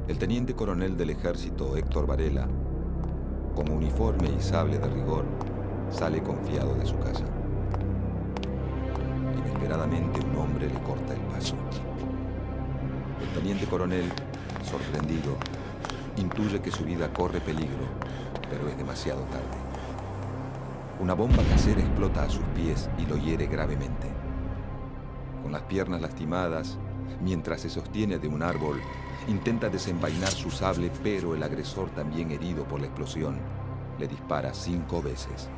El teniente coronel del ejército, Héctor Varela, con uniforme y sable de rigor, sale confiado de su casa. Inesperadamente un hombre le corta el paso. El teniente coronel, sorprendido, intuye que su vida corre peligro, pero es demasiado tarde. Una bomba casera explota a sus pies y lo hiere gravemente. Con las piernas lastimadas, mientras se sostiene de un árbol, intenta desenvainar su sable, pero el agresor, también herido por la explosión, le dispara 5 veces.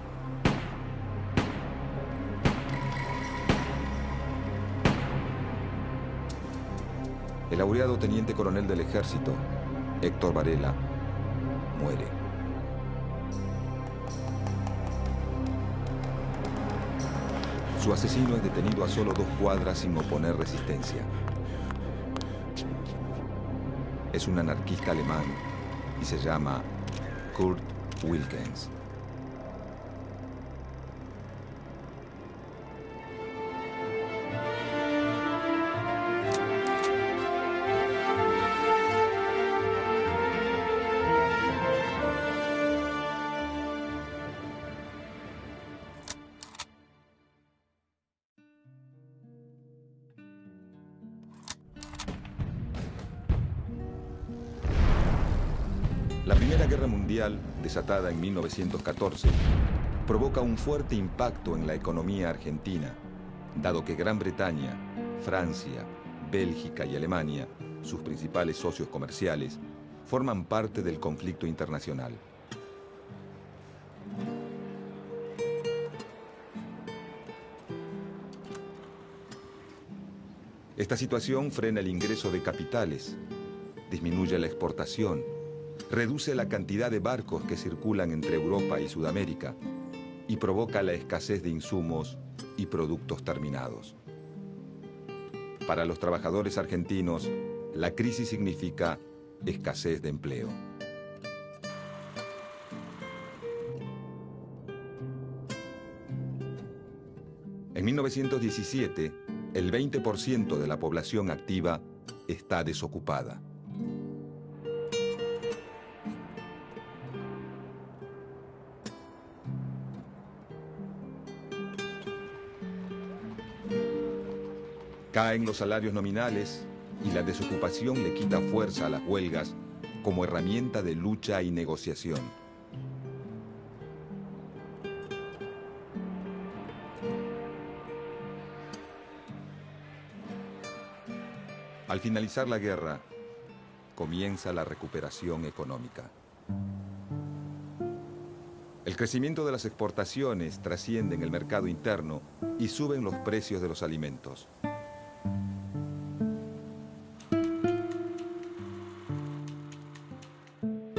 El laureado teniente coronel del ejército, Héctor Varela, muere. Su asesino es detenido a solo 2 cuadras sin oponer resistencia. Es un anarquista alemán y se llama Kurt Wilkens. La Primera Guerra Mundial, desatada en 1914, provoca un fuerte impacto en la economía argentina, dado que Gran Bretaña, Francia, Bélgica y Alemania, sus principales socios comerciales, forman parte del conflicto internacional. Esta situación frena el ingreso de capitales, disminuye la exportación, reduce la cantidad de barcos que circulan entre Europa y Sudamérica y provoca la escasez de insumos y productos terminados. Para los trabajadores argentinos, la crisis significa escasez de empleo. En 1917, el 20% de la población activa está desocupada. Caen los salarios nominales y la desocupación le quita fuerza a las huelgas como herramienta de lucha y negociación. Al finalizar la guerra, comienza la recuperación económica. El crecimiento de las exportaciones trasciende en el mercado interno y suben los precios de los alimentos.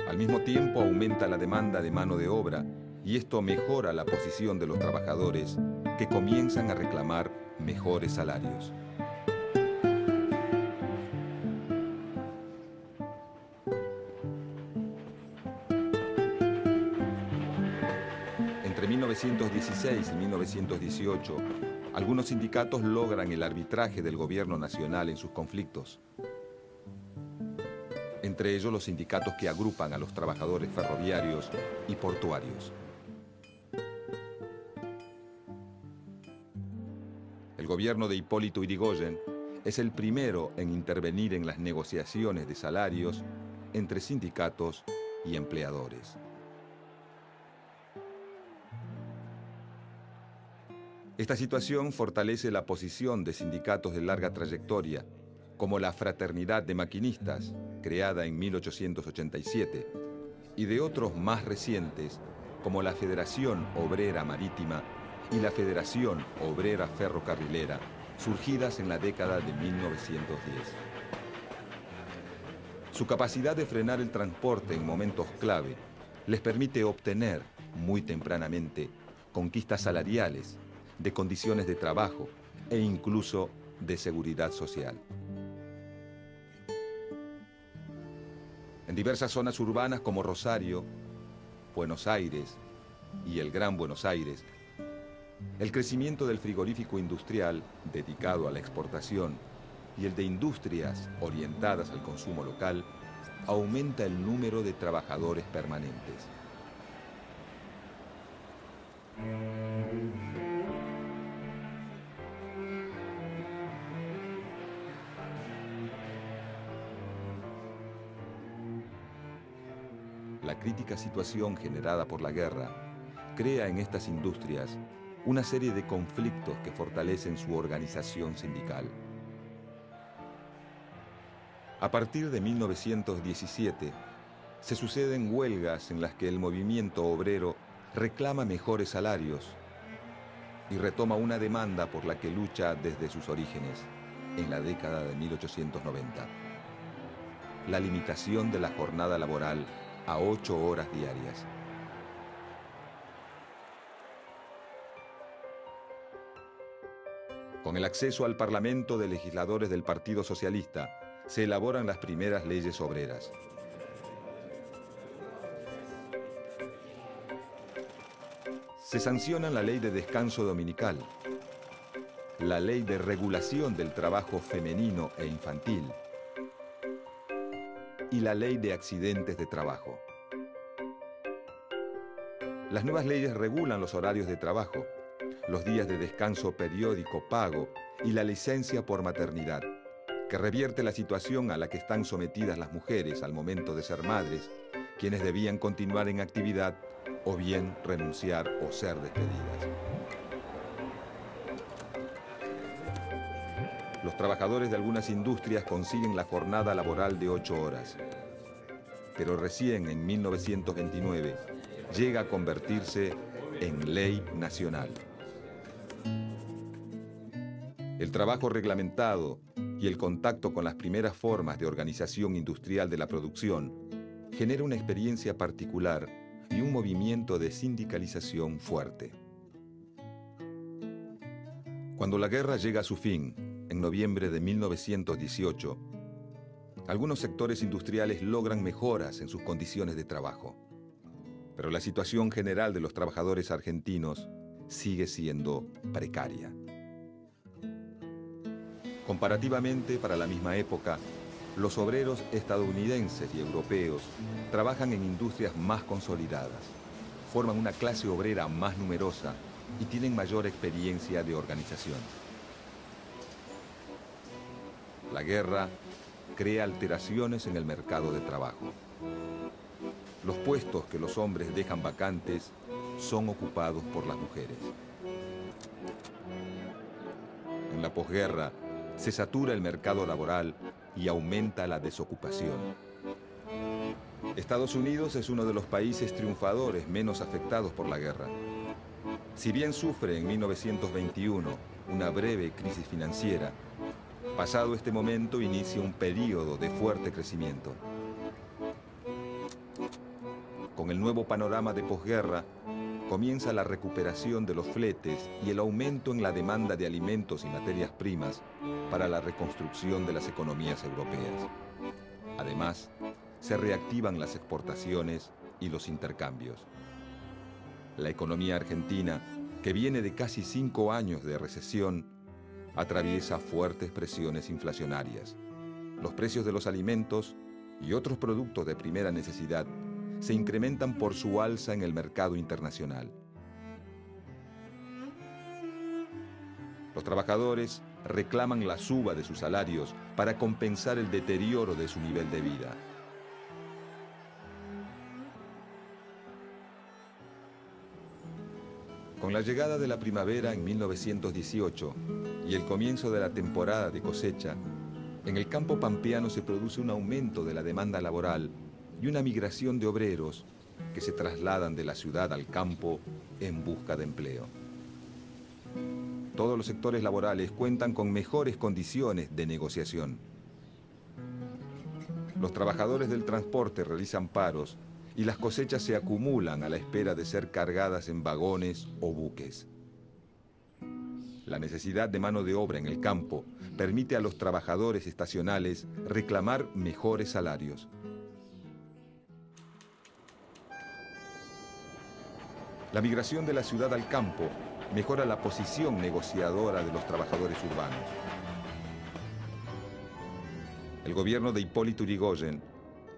Al mismo tiempo aumenta la demanda de mano de obra y esto mejora la posición de los trabajadores que comienzan a reclamar mejores salarios. Entre 1916 y 1918, algunos sindicatos logran el arbitraje del gobierno nacional en sus conflictos. Entre ellos los sindicatos que agrupan a los trabajadores ferroviarios y portuarios. El gobierno de Hipólito Yrigoyen es el primero en intervenir en las negociaciones de salarios entre sindicatos y empleadores. Esta situación fortalece la posición de sindicatos de larga trayectoria, como la Fraternidad de Maquinistas, creada en 1887, y de otros más recientes, como la Federación Obrera Marítima y la Federación Obrera Ferrocarrilera, surgidas en la década de 1910. Su capacidad de frenar el transporte en momentos clave les permite obtener, muy tempranamente, conquistas salariales, de condiciones de trabajo e incluso de seguridad social. En diversas zonas urbanas como Rosario, Buenos Aires y el Gran Buenos Aires, el crecimiento del frigorífico industrial dedicado a la exportación y el de industrias orientadas al consumo local aumenta el número de trabajadores permanentes. La crítica situación generada por la guerra crea en estas industrias una serie de conflictos que fortalecen su organización sindical. A partir de 1917, se suceden huelgas en las que el movimiento obrero reclama mejores salarios y retoma una demanda por la que lucha desde sus orígenes, en la década de 1890. La limitación de la jornada laboral a 8 horas diarias. Con el acceso al Parlamento de legisladores del Partido Socialista, se elaboran las primeras leyes obreras. Se sancionan la Ley de Descanso Dominical, la Ley de Regulación del Trabajo Femenino e Infantil y la Ley de Accidentes de Trabajo. Las nuevas leyes regulan los horarios de trabajo, los días de descanso periódico pago y la licencia por maternidad, que revierte la situación a la que están sometidas las mujeres al momento de ser madres, quienes debían continuar en actividad o bien renunciar o ser despedidas. Los trabajadores de algunas industrias consiguen la jornada laboral de 8 horas, pero recién en 1929 llega a convertirse en ley nacional. El trabajo reglamentado y el contacto con las primeras formas de organización industrial de la producción genera una experiencia particular y un movimiento de sindicalización fuerte. Cuando la guerra llega a su fin, en noviembre de 1918, algunos sectores industriales logran mejoras en sus condiciones de trabajo, pero la situación general de los trabajadores argentinos sigue siendo precaria. Comparativamente, para la misma época, los obreros estadounidenses y europeos trabajan en industrias más consolidadas, forman una clase obrera más numerosa y tienen mayor experiencia de organización. La guerra crea alteraciones en el mercado de trabajo. Los puestos que los hombres dejan vacantes son ocupados por las mujeres. En la posguerra, se satura el mercado laboral y aumenta la desocupación. Estados Unidos es uno de los países triunfadores menos afectados por la guerra. Si bien sufre en 1921 una breve crisis financiera, pasado este momento inicia un período de fuerte crecimiento. Con el nuevo panorama de posguerra, comienza la recuperación de los fletes y el aumento en la demanda de alimentos y materias primas para la reconstrucción de las economías europeas. Además, se reactivan las exportaciones y los intercambios. La economía argentina, que viene de casi 5 años de recesión, atraviesa fuertes presiones inflacionarias. Los precios de los alimentos y otros productos de primera necesidad se incrementan por su alza en el mercado internacional. Los trabajadores reclaman la suba de sus salarios para compensar el deterioro de su nivel de vida. Con la llegada de la primavera en 1918 y el comienzo de la temporada de cosecha, en el campo pampeano se produce un aumento de la demanda laboral y una migración de obreros que se trasladan de la ciudad al campo en busca de empleo. Todos los sectores laborales cuentan con mejores condiciones de negociación. Los trabajadores del transporte realizan paros y las cosechas se acumulan a la espera de ser cargadas en vagones o buques. La necesidad de mano de obra en el campo permite a los trabajadores estacionales reclamar mejores salarios. La migración de la ciudad al campo mejora la posición negociadora de los trabajadores urbanos. El gobierno de Hipólito Yrigoyen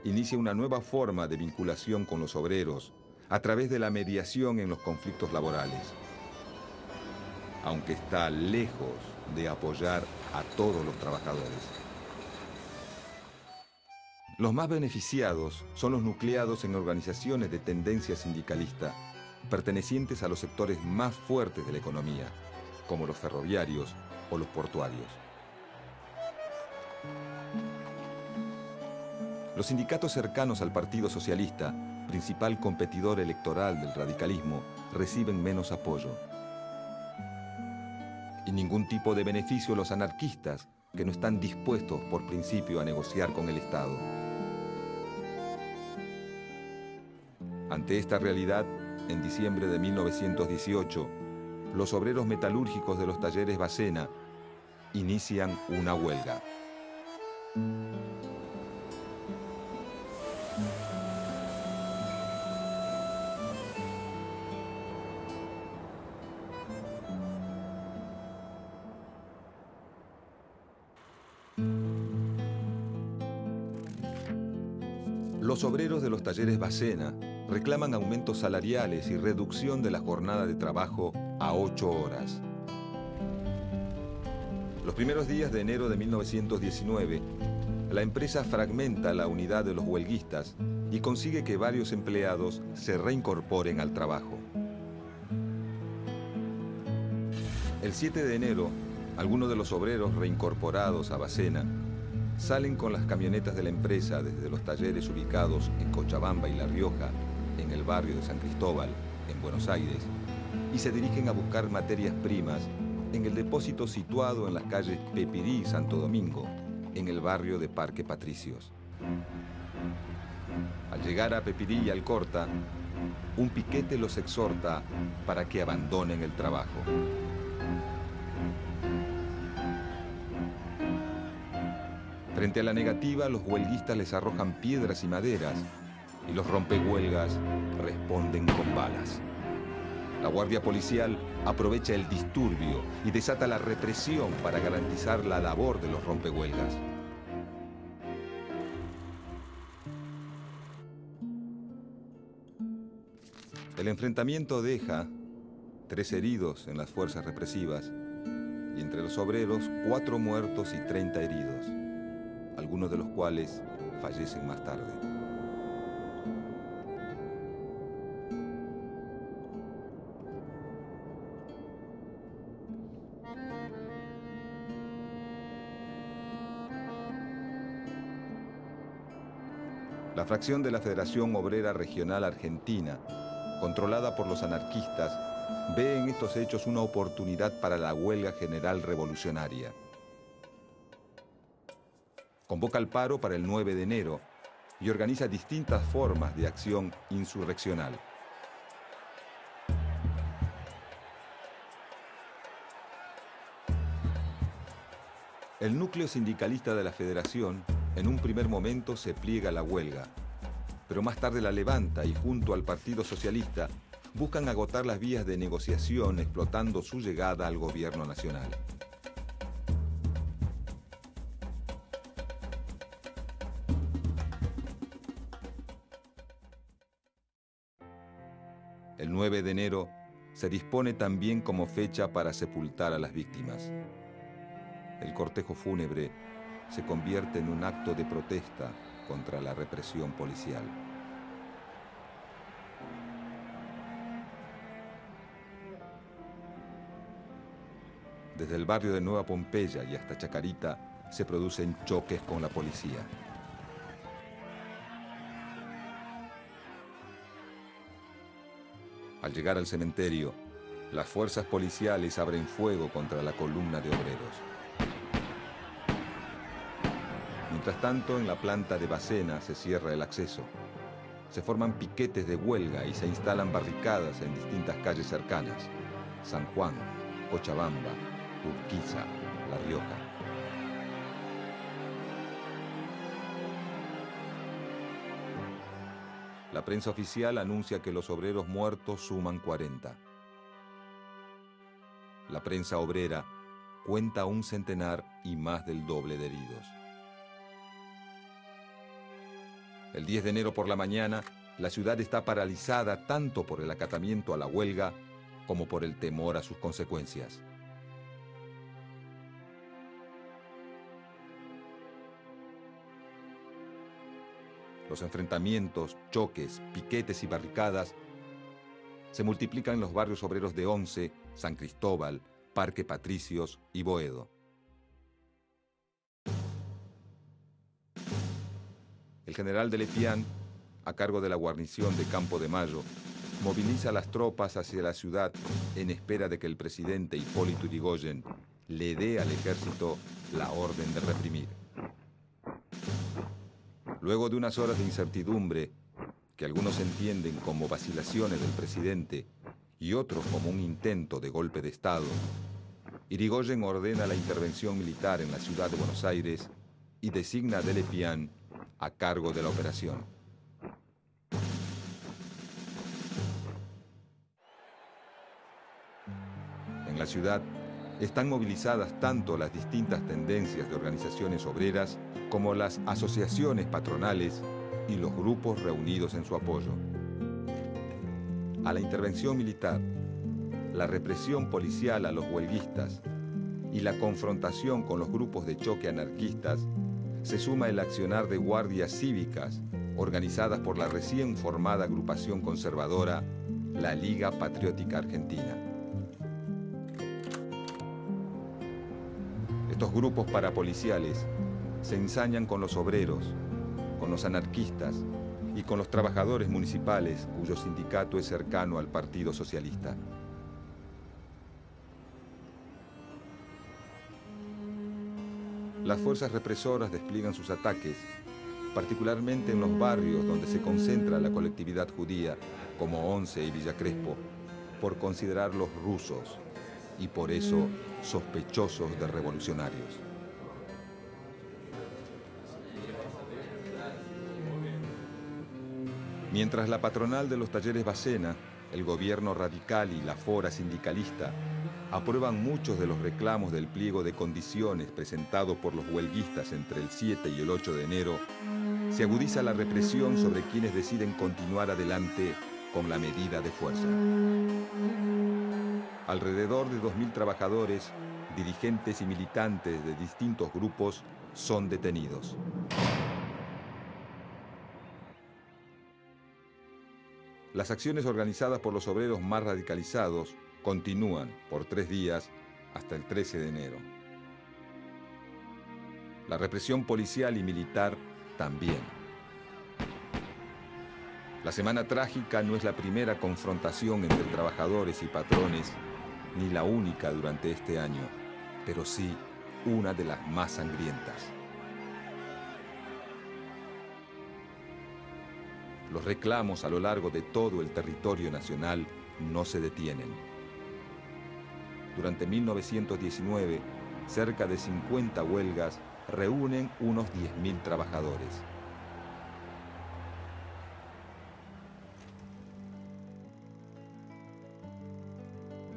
inicia una nueva forma de vinculación con los obreros a través de la mediación en los conflictos laborales, aunque está lejos de apoyar a todos los trabajadores. Los más beneficiados son los nucleados en organizaciones de tendencia sindicalista, pertenecientes a los sectores más fuertes de la economía, como los ferroviarios o los portuarios. Los sindicatos cercanos al Partido Socialista, principal competidor electoral del radicalismo, reciben menos apoyo. Y ningún tipo de beneficio los anarquistas, que no están dispuestos por principio a negociar con el Estado. Ante esta realidad, en diciembre de 1918, los obreros metalúrgicos de los talleres Bacena inician una huelga. Los obreros de los talleres Bacena reclaman aumentos salariales y reducción de la jornada de trabajo a 8 horas. Los primeros días de enero de 1919, la empresa fragmenta la unidad de los huelguistas y consigue que varios empleados se reincorporen al trabajo. El 7 de enero, algunos de los obreros reincorporados a Bacena salen con las camionetas de la empresa desde los talleres ubicados en Cochabamba y La Rioja, en el barrio de San Cristóbal, en Buenos Aires, y se dirigen a buscar materias primas en el depósito situado en las calles Pepirí y Santo Domingo, en el barrio de Parque Patricios. Al llegar a Pepirí y Alcorta, un piquete los exhorta para que abandonen el trabajo. Frente a la negativa, los huelguistas les arrojan piedras y maderas y los rompehuelgas responden con balas. La guardia policial aprovecha el disturbio y desata la represión para garantizar la labor de los rompehuelgas. El enfrentamiento deja 3 heridos en las fuerzas represivas y entre los obreros 4 muertos y 30 heridos, algunos de los cuales fallecen más tarde. La fracción de la Federación Obrera Regional Argentina, controlada por los anarquistas, ve en estos hechos una oportunidad para la huelga general revolucionaria. Convoca el paro para el 9 de enero y organiza distintas formas de acción insurreccional. El núcleo sindicalista de la Federación en un primer momento se pliega a la huelga, pero más tarde la levanta y junto al Partido Socialista buscan agotar las vías de negociación explotando su llegada al gobierno nacional. El 9 de enero se dispone también como fecha para sepultar a las víctimas. El cortejo fúnebre se convierte en un acto de protesta contra la represión policial. Desde el barrio de Nueva Pompeya y hasta Chacarita se producen choques con la policía. Al llegar al cementerio, las fuerzas policiales abren fuego contra la columna de obreros. Mientras tanto, en la planta de Bacena se cierra el acceso. Se forman piquetes de huelga y se instalan barricadas en distintas calles cercanas: San Juan, Cochabamba, Urquiza, La Rioja. La prensa oficial anuncia que los obreros muertos suman 40. La prensa obrera cuenta un centenar y más del doble de heridos. El 10 de enero por la mañana, la ciudad está paralizada tanto por el acatamiento a la huelga como por el temor a sus consecuencias. Los enfrentamientos, choques, piquetes y barricadas se multiplican en los barrios obreros de Once, San Cristóbal, Parque Patricios y Boedo. El general de Lepián, a cargo de la guarnición de Campo de Mayo, moviliza las tropas hacia la ciudad en espera de que el presidente Hipólito Yrigoyen le dé al ejército la orden de reprimir. Luego de unas horas de incertidumbre, que algunos entienden como vacilaciones del presidente y otros como un intento de golpe de Estado, Yrigoyen ordena la intervención militar en la ciudad de Buenos Aires y designa a de Lepián a cargo de la operación. En la ciudad están movilizadas tanto las distintas tendencias de organizaciones obreras como las asociaciones patronales y los grupos reunidos en su apoyo. A la intervención militar, la represión policial a los huelguistas y la confrontación con los grupos de choque anarquistas se suma el accionar de guardias cívicas organizadas por la recién formada agrupación conservadora, la Liga Patriótica Argentina. Estos grupos parapoliciales se ensañan con los obreros, con los anarquistas y con los trabajadores municipales cuyo sindicato es cercano al Partido Socialista. Las fuerzas represoras despliegan sus ataques, particularmente en los barrios donde se concentra la colectividad judía, como Once y Villa Crespo, por considerarlos rusos y por eso sospechosos de revolucionarios. Mientras la patronal de los talleres Bacena, el gobierno radical y la fora sindicalista aprueban muchos de los reclamos del pliego de condiciones presentado por los huelguistas entre el 7 y el 8 de enero, se agudiza la represión sobre quienes deciden continuar adelante con la medida de fuerza. Alrededor de 2.000 trabajadores, dirigentes y militantes de distintos grupos son detenidos. Las acciones organizadas por los obreros más radicalizados continúan por 3 días hasta el 13 de enero. La represión policial y militar también. La Semana Trágica no es la primera confrontación entre trabajadores y patrones, ni la única durante este año, pero sí una de las más sangrientas. Los reclamos a lo largo de todo el territorio nacional no se detienen. Durante 1919, cerca de 50 huelgas reúnen unos 10.000 trabajadores.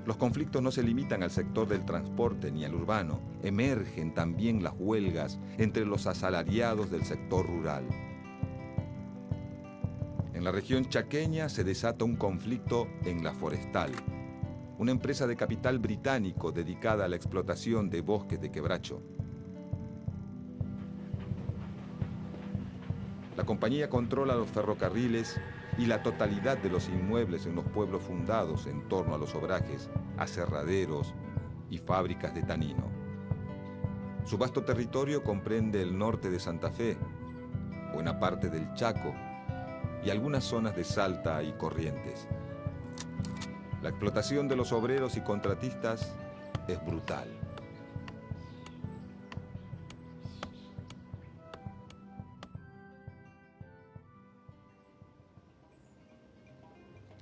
Los conflictos no se limitan al sector del transporte ni al urbano. Emergen también las huelgas entre los asalariados del sector rural. En la región chaqueña se desata un conflicto en La Forestal, una empresa de capital británico dedicada a la explotación de bosques de quebracho. La compañía controla los ferrocarriles y la totalidad de los inmuebles en los pueblos fundados en torno a los obrajes, aserraderos y fábricas de tanino. Su vasto territorio comprende el norte de Santa Fe, buena parte del Chaco y algunas zonas de Salta y Corrientes. La explotación de los obreros y contratistas es brutal.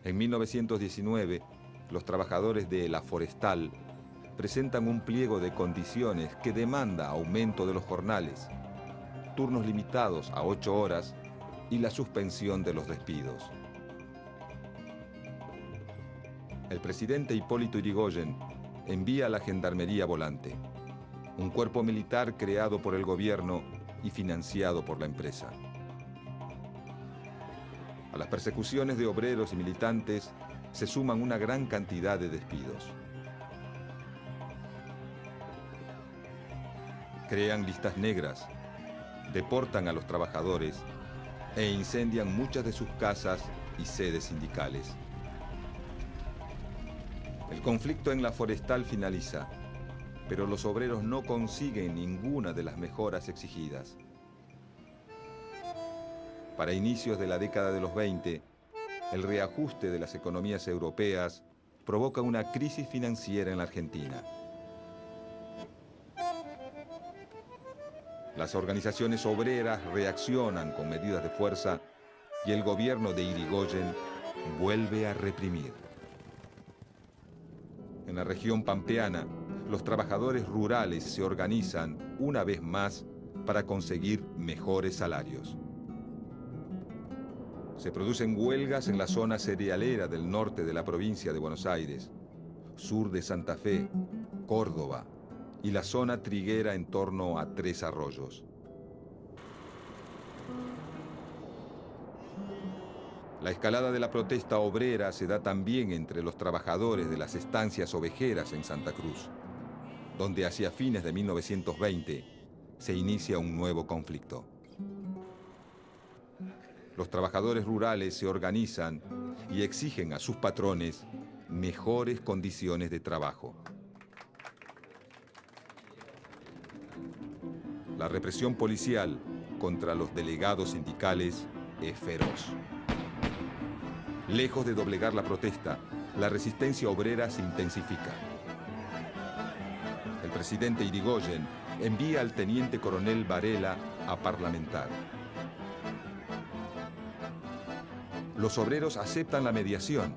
En 1919, los trabajadores de La Forestal presentan un pliego de condiciones que demanda aumento de los jornales, turnos limitados a 8 horas y la suspensión de los despidos. El presidente Hipólito Yrigoyen envía a la Gendarmería Volante, un cuerpo militar creado por el gobierno y financiado por la empresa. A las persecuciones de obreros y militantes se suman una gran cantidad de despidos. Crean listas negras, deportan a los trabajadores e incendian muchas de sus casas y sedes sindicales. El conflicto en la forestal finaliza, pero los obreros no consiguen ninguna de las mejoras exigidas. Para inicios de la década de los 20, el reajuste de las economías europeas provoca una crisis financiera en la Argentina. Las organizaciones obreras reaccionan con medidas de fuerza y el gobierno de Irigoyen vuelve a reprimir. En la región pampeana, los trabajadores rurales se organizan una vez más para conseguir mejores salarios. Se producen huelgas en la zona cerealera del norte de la provincia de Buenos Aires, sur de Santa Fe, Córdoba y la zona triguera en torno a Tres Arroyos. La escalada de la protesta obrera se da también entre los trabajadores de las estancias ovejeras en Santa Cruz, donde hacia fines de 1920 se inicia un nuevo conflicto. Los trabajadores rurales se organizan y exigen a sus patrones mejores condiciones de trabajo. La represión policial contra los delegados sindicales es feroz. Lejos de doblegar la protesta, la resistencia obrera se intensifica. El presidente Irigoyen envía al teniente coronel Varela a parlamentar. Los obreros aceptan la mediación,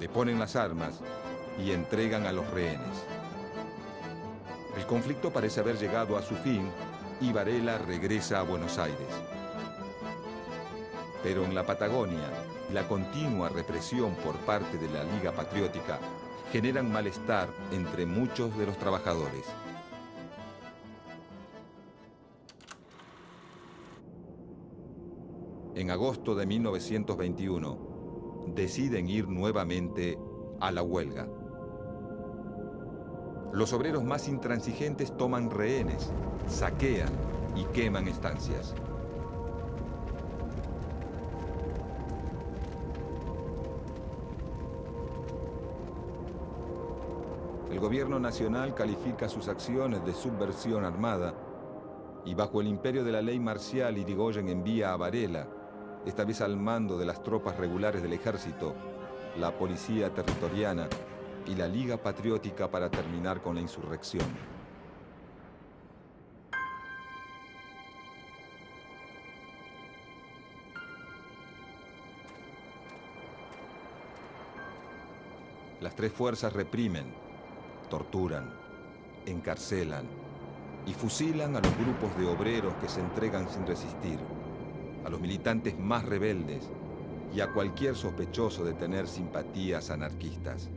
deponen las armas y entregan a los rehenes. El conflicto parece haber llegado a su fin y Varela regresa a Buenos Aires. Pero en la Patagonia, la continua represión por parte de la Liga Patriótica generan malestar entre muchos de los trabajadores. En agosto de 1921, deciden ir nuevamente a la huelga. Los obreros más intransigentes toman rehenes, saquean y queman estancias. El gobierno nacional califica sus acciones de subversión armada y bajo el imperio de la ley marcial Irigoyen envía a Varela, esta vez al mando de las tropas regulares del ejército, la policía territoriana y la Liga Patriótica para terminar con la insurrección. Las tres fuerzas reprimen, torturan, encarcelan y fusilan a los grupos de obreros que se entregan sin resistir, a los militantes más rebeldes y a cualquier sospechoso de tener simpatías anarquistas.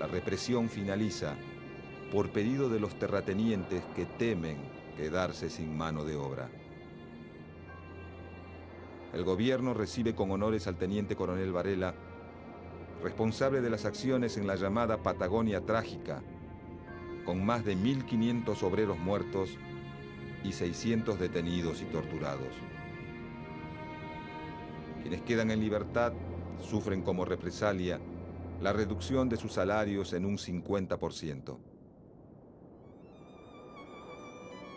La represión finaliza por pedido de los terratenientes que temen quedarse sin mano de obra. El gobierno recibe con honores al teniente coronel Varela, responsable de las acciones en la llamada Patagonia Trágica, con más de 1.500 obreros muertos y 600 detenidos y torturados. Quienes quedan en libertad sufren como represalia la reducción de sus salarios en un 50%.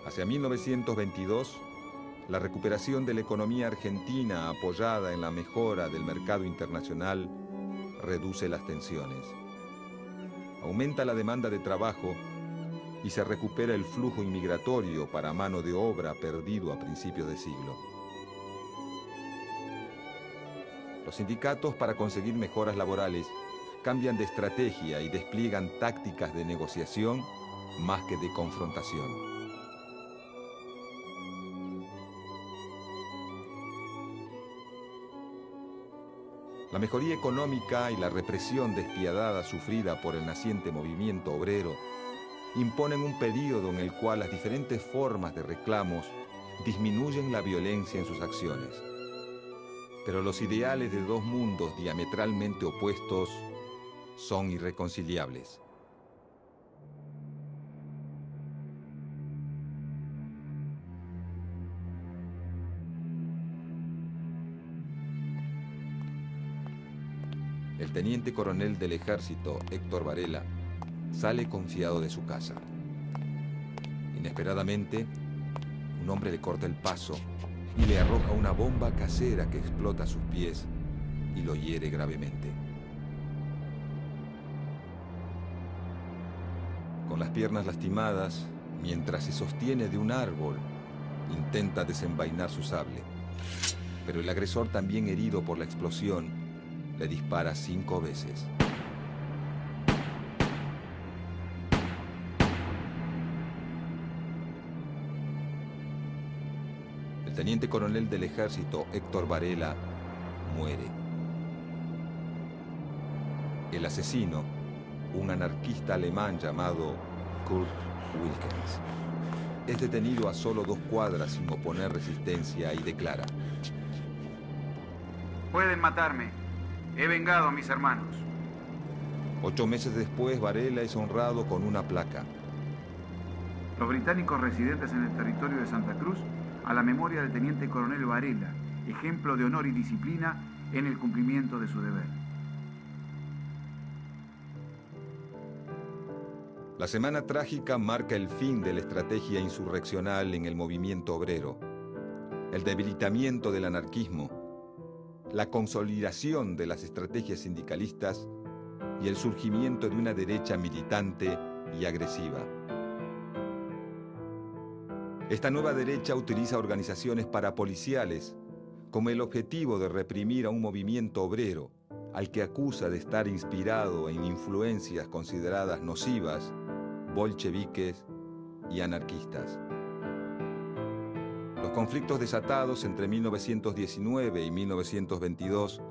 Hacia 1922, la recuperación de la economía argentina apoyada en la mejora del mercado internacional reduce las tensiones. Aumenta la demanda de trabajo y se recupera el flujo inmigratorio para mano de obra perdido a principios de siglo. Los sindicatos, para conseguir mejoras laborales, cambian de estrategia y despliegan tácticas de negociación más que de confrontación. La mejoría económica y la represión despiadada sufrida por el naciente movimiento obrero imponen un período en el cual las diferentes formas de reclamos disminuyen la violencia en sus acciones. Pero los ideales de dos mundos diametralmente opuestos son irreconciliables. El teniente coronel del ejército, Héctor Varela, sale confiado de su casa. Inesperadamente, un hombre le corta el paso y le arroja una bomba casera que explota a sus pies y lo hiere gravemente. Con las piernas lastimadas, mientras se sostiene de un árbol, intenta desenvainar su sable. Pero el agresor, también herido por la explosión, le dispara 5 veces. El teniente coronel del ejército, Héctor Varela, muere. El asesino, un anarquista alemán llamado Kurt Wilkens, es detenido a solo 2 cuadras sin oponer resistencia y declara: pueden matarme. He vengado a mis hermanos. 8 meses después, Varela es honrado con una placa. Los británicos residentes en el territorio de Santa Cruz, a la memoria del teniente coronel Varela, ejemplo de honor y disciplina en el cumplimiento de su deber. La semana trágica marca el fin de la estrategia insurreccional en el movimiento obrero, el debilitamiento del anarquismo, la consolidación de las estrategias sindicalistas y el surgimiento de una derecha militante y agresiva. Esta nueva derecha utiliza organizaciones parapoliciales con el objetivo de reprimir a un movimiento obrero al que acusa de estar inspirado en influencias consideradas nocivas, bolcheviques y anarquistas. Los conflictos desatados entre 1919 y 1922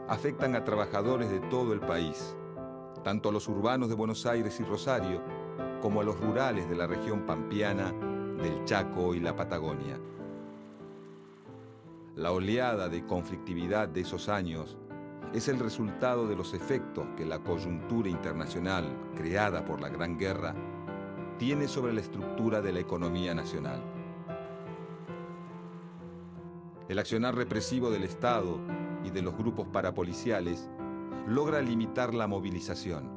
afectan a trabajadores de todo el país, tanto a los urbanos de Buenos Aires y Rosario, como a los rurales de la región pampeana, del Chaco y la Patagonia. La oleada de conflictividad de esos años es el resultado de los efectos que la coyuntura internacional creada por la Gran Guerra tiene sobre la estructura de la economía nacional. El accionar represivo del Estado y de los grupos parapoliciales logra limitar la movilización.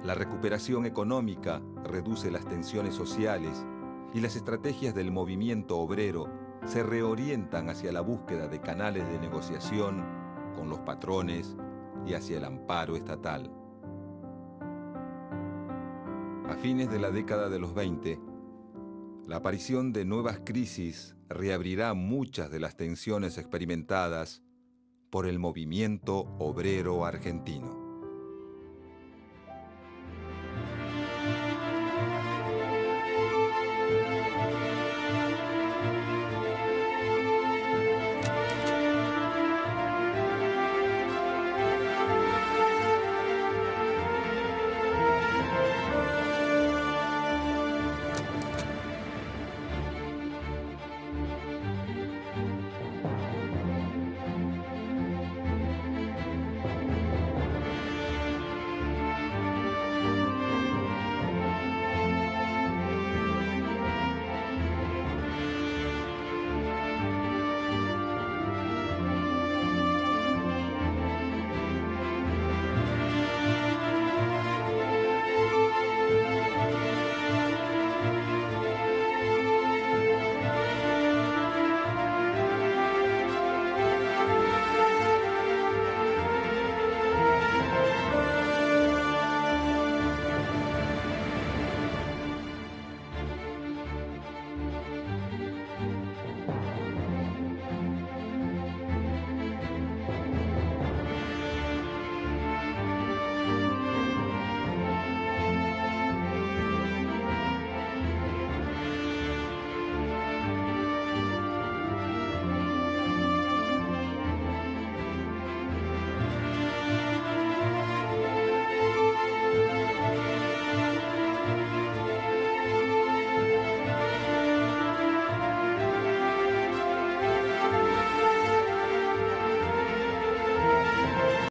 La recuperación económica reduce las tensiones sociales y las estrategias del movimiento obrero se reorientan hacia la búsqueda de canales de negociación con los patrones y hacia el amparo estatal. A fines de la década de los 20, la aparición de nuevas crisis reabrirá muchas de las tensiones experimentadas por el movimiento obrero argentino.